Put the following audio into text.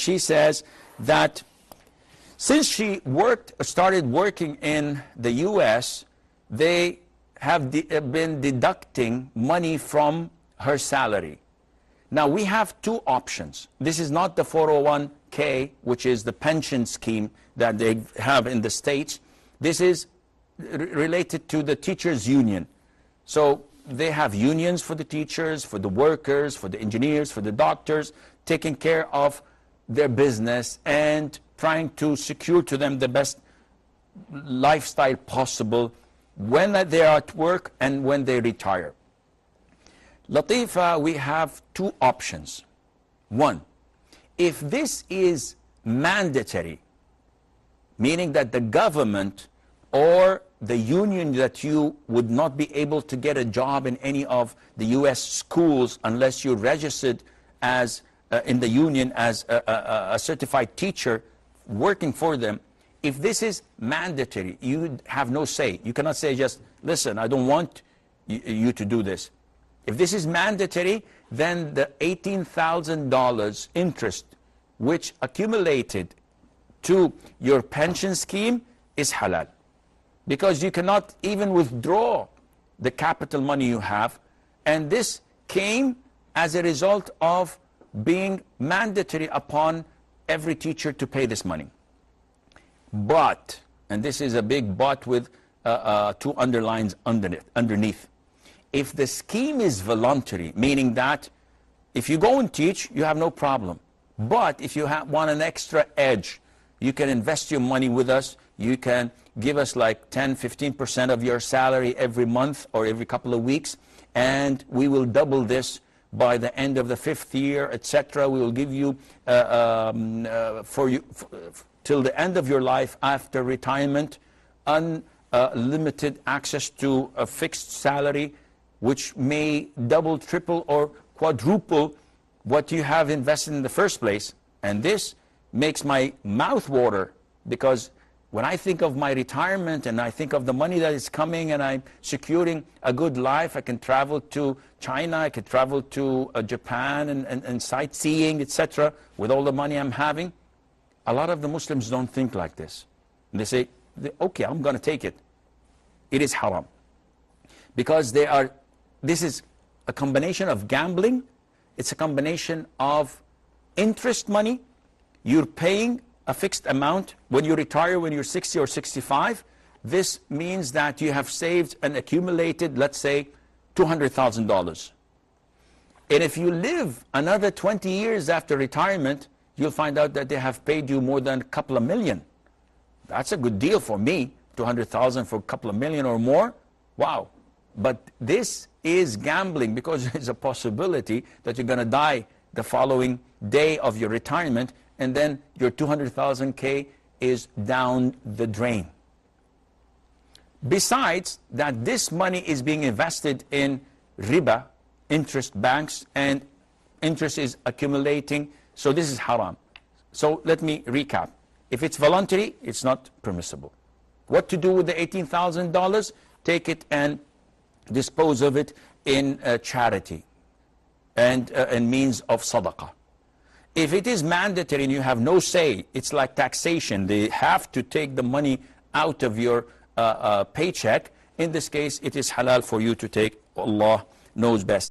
she says that since she started working in the US, they have been deducting money from her salary. Now we have two options. This is not the 401k, which is the pension scheme that they have in the States. This is related to the teachers' union. So they have unions for the teachers, for the workers, for the engineers, for the doctors, taking care of their business and trying to secure to them the best lifestyle possible when they are at work and when they retire. Latifa, we have two options. One, if this is mandatory, meaning that the government or the union that you would not be able to get a job in any of the US schools unless you're registered as in the union as a certified teacher working for them. If this is mandatory, you have no say. You cannot say just, listen, I don't want you to do this. If this is mandatory, then the $18,000 interest which accumulated to your pension scheme is halal. Because you cannot even withdraw the capital money you have. And this came as a result of being mandatory upon every teacher to pay this money. But, and this is a big but with two underlines underneath. If the scheme is voluntary, meaning that if you go and teach, you have no problem. But if you want an extra edge, you can invest your money with us. You can give us like 10–15% of your salary every month or every couple of weeks, and we will double this by the end of the 5th year, etc. We will give you till the end of your life after retirement, unlimited access to a fixed salary, which may double, triple, or quadruple what you have invested in the first place. And this makes my mouth water, because when I think of my retirement and I think of the money that is coming and I'm securing a good life, I can travel to China, I can travel to Japan and sightseeing, etc. with all the money I'm having. A lot of the Muslims don't think like this. And they say, okay, I'm going to take it. It is haram. Because this is a combination of gambling. It's a combination of interest money. You're paying a fixed amount. When you retire, when you're 60 or 65, this means that you have saved and accumulated, let's say, $200,000. And if you live another 20 years after retirement, you'll find out that they have paid you more than a couple of million. That's a good deal for me, 200,000 for a couple of million or more. Wow. But this is gambling, because there's a possibility that you're going to die the following day of your retirement, and then your 200,000 is down the drain. Besides that, this money is being invested in riba, interest banks, and interest is accumulating. So this is haram. So let me recap. If it's voluntary, it's not permissible. What to do with the $18,000? Take it and dispose of it in charity and means of sadaqah. If it is mandatory and you have no say, it's like taxation. They have to take the money out of your paycheck. In this case, it is halal for you to take. Allah knows best.